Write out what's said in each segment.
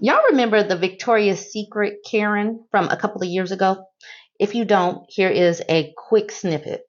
Y'all remember the Victoria's Secret Karen from a couple of years ago? If you don't, here is a quick snippet.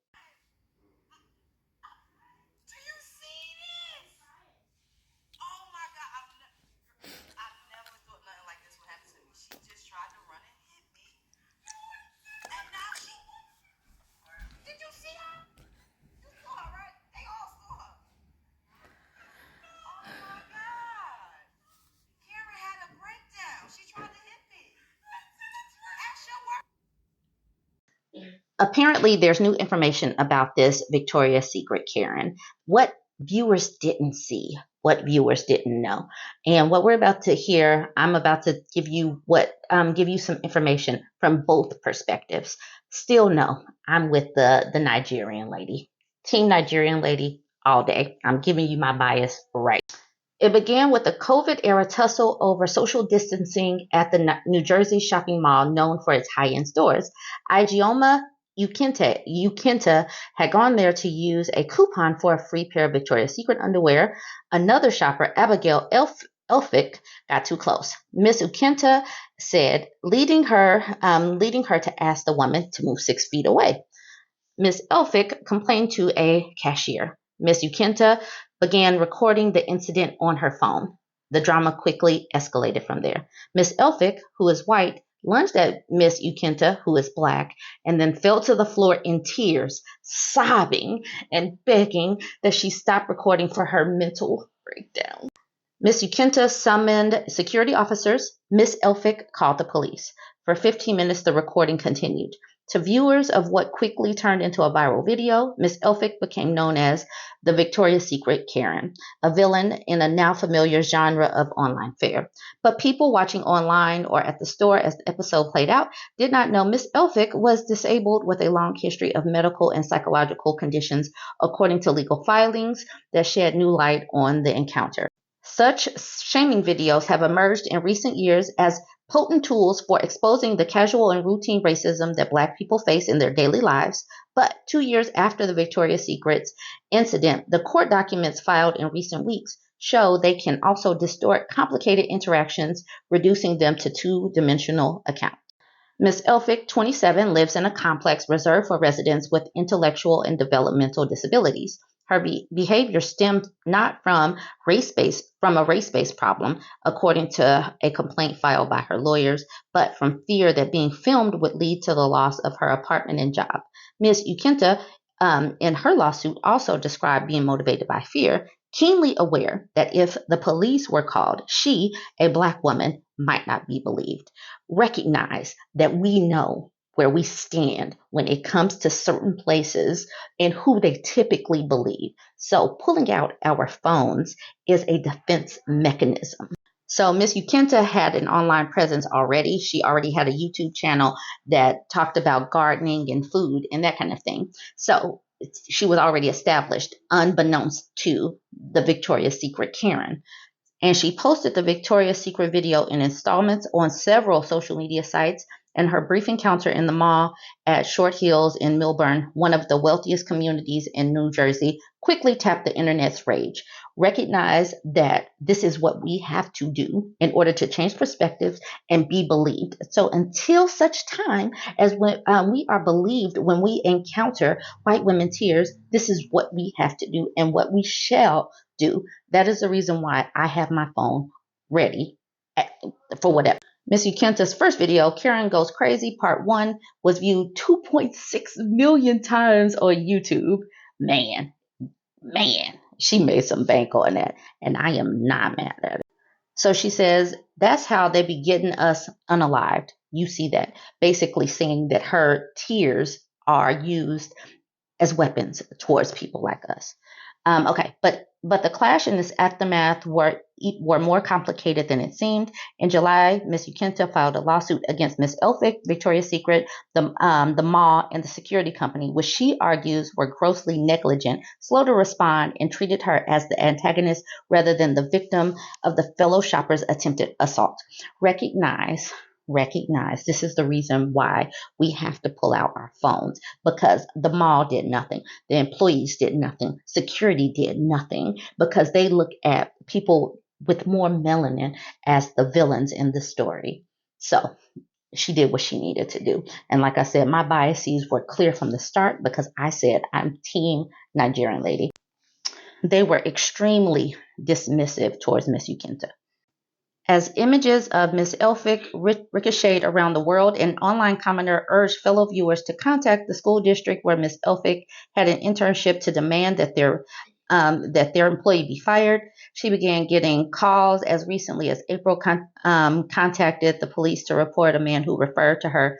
Apparently, there's new information about this Victoria's Secret Karen. What viewers didn't see, what viewers didn't know, and what we're about to hear, I'm about to give you some information from both perspectives. Still, no, I'm with the Nigerian lady, Team Nigerian lady, all day. I'm giving you my bias right. It began with a COVID era tussle over social distancing at the New Jersey shopping mall known for its high end stores. Ijeoma Ukenta had gone there to use a coupon for a free pair of Victoria's Secret underwear. Another shopper, Abigail Elphick, got too close. Miss Ukenta said, leading her to ask the woman to move 6 feet away. Miss Elphick complained to a cashier. Miss Ukenta began recording the incident on her phone. The drama quickly escalated from there. Miss Elphick, who is white, lunged at Miss Ukenta, who is black, and then fell to the floor in tears, sobbing and begging that she stop recording for her mental breakdown. Miss Ukenta summoned security officers. Miss Elphick called the police. For 15 minutes, the recording continued. To viewers of what quickly turned into a viral video, Miss Elphick became known as the Victoria's Secret Karen, a villain in a now familiar genre of online fare. But people watching online or at the store as the episode played out did not know Miss Elphick was disabled with a long history of medical and psychological conditions, according to legal filings that shed new light on the encounter. Such shaming videos have emerged in recent years as potent tools for exposing the casual and routine racism that Black people face in their daily lives. But 2 years after the Victoria's Secret's incident, the court documents filed in recent weeks show they can also distort complicated interactions, reducing them to two-dimensional accounts. Ms. Elphick, 27, lives in a complex reserved for residents with intellectual and developmental disabilities. Her behavior stemmed not from a race-based problem, according to a complaint filed by her lawyers, but from fear that being filmed would lead to the loss of her apartment and job. Ms. Ukenta, in her lawsuit, also described being motivated by fear, keenly aware that if the police were called, she, a Black woman, might not be believed. Recognize that we know where we stand when it comes to certain places and who they typically believe. So pulling out our phones is a defense mechanism. So Miss Ukenta had an online presence already. She already had a YouTube channel that talked about gardening and food and that kind of thing. So she was already established, unbeknownst to the Victoria's Secret Karen. And she posted the Victoria's Secret video in installments on several social media sites. And her brief encounter in the mall at Short Hills in Millburn, one of the wealthiest communities in New Jersey, quickly tapped the internet's rage. Recognize that this is what we have to do in order to change perspectives and be believed. So until such time as when we are believed when we encounter white women tears, this is what we have to do and what we shall do. That is the reason why I have my phone ready for whatever. Miss Ukenta's first video, Karen Goes Crazy, Part 1, was viewed 2.6 million times on YouTube. Man, she made some bank on that, and I am not mad at it. So she says, that's how they be getting us unalived. You see that. Basically saying that her tears are used as weapons towards people like us. Okay, but the clash and its aftermath were more complicated than it seemed. In July, Miss Ukenta filed a lawsuit against Miss Elphick, Victoria's Secret, the mall, and the security company, which she argues were grossly negligent, slow to respond, and treated her as the antagonist rather than the victim of the fellow shopper's attempted assault. Recognize this is the reason why we have to pull out our phones, because the mall did nothing, the employees did nothing, security did nothing, because they look at people with more melanin as the villains in the story. So she did what she needed to do. And like I said, my biases were clear from the start because I said I'm team Nigerian lady. They were extremely dismissive towards Miss Ukinta. As images of Miss Elphick ricocheted around the world, an online commenter urged fellow viewers to contact the school district where Miss Elphick had an internship to demand that their employee be fired. She began getting calls as recently as April, contacted the police to report a man who referred to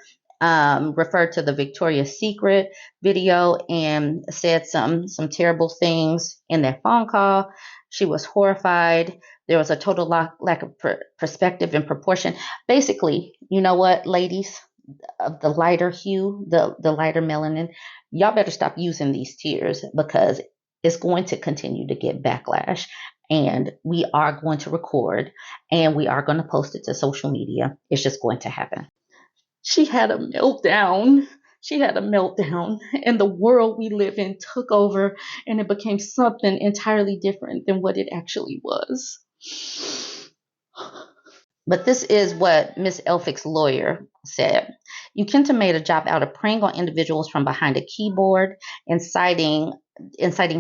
the Victoria's Secret video and said some terrible things in that phone call. She was horrified. There was a total lack of perspective and proportion. Basically, you know what, ladies of the lighter hue, the lighter melanin, y'all better stop using these tears because it's going to continue to get backlash. And we are going to record and we are going to post it to social media. It's just going to happen. She had a meltdown. She had a meltdown, and the world we live in took over, and it became something entirely different than what it actually was. But this is what Miss Elphick's lawyer said. Ukinta made a job out of preying on individuals from behind a keyboard, inciting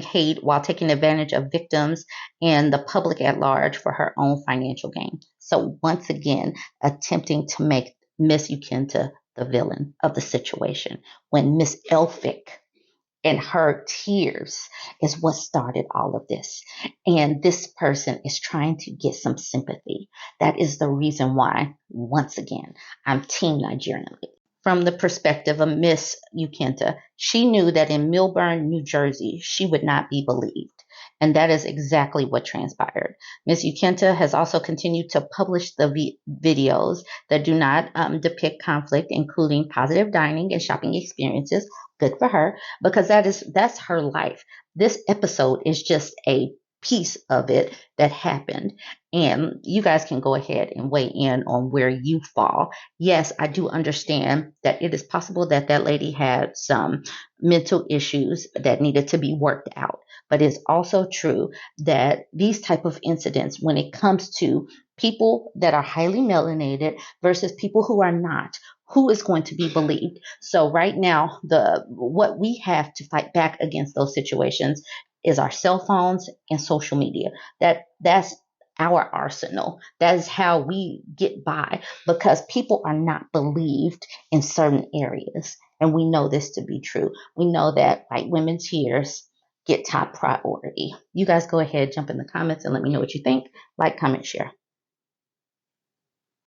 hate while taking advantage of victims and the public at large for her own financial gain. So once again, attempting to make Miss Ukinta the villain of the situation when Miss Elphick and her tears is what started all of this. And this person is trying to get some sympathy. That is the reason why, once again, I'm Team Nigerian. From the perspective of Miss Ukinta, she knew that in Millburn, New Jersey, she would not be believed. And that is exactly what transpired. Miss Ukinta has also continued to publish the videos that do not depict conflict, including positive dining and shopping experiences. Good for her, because that's her life. This episode is just a piece of it that happened. And you guys can go ahead and weigh in on where you fall. Yes, I do understand that it is possible that that lady had some mental issues that needed to be worked out. But it's also true that these type of incidents, when it comes to people that are highly melanated versus people who are not, who is going to be believed? So right now, what we have to fight back against those situations is our cell phones and social media. That's our arsenal. That is how we get by because people are not believed in certain areas. And we know this to be true. We know that white women's tears get top priority. You guys go ahead, jump in the comments and let me know what you think. Like, comment, share.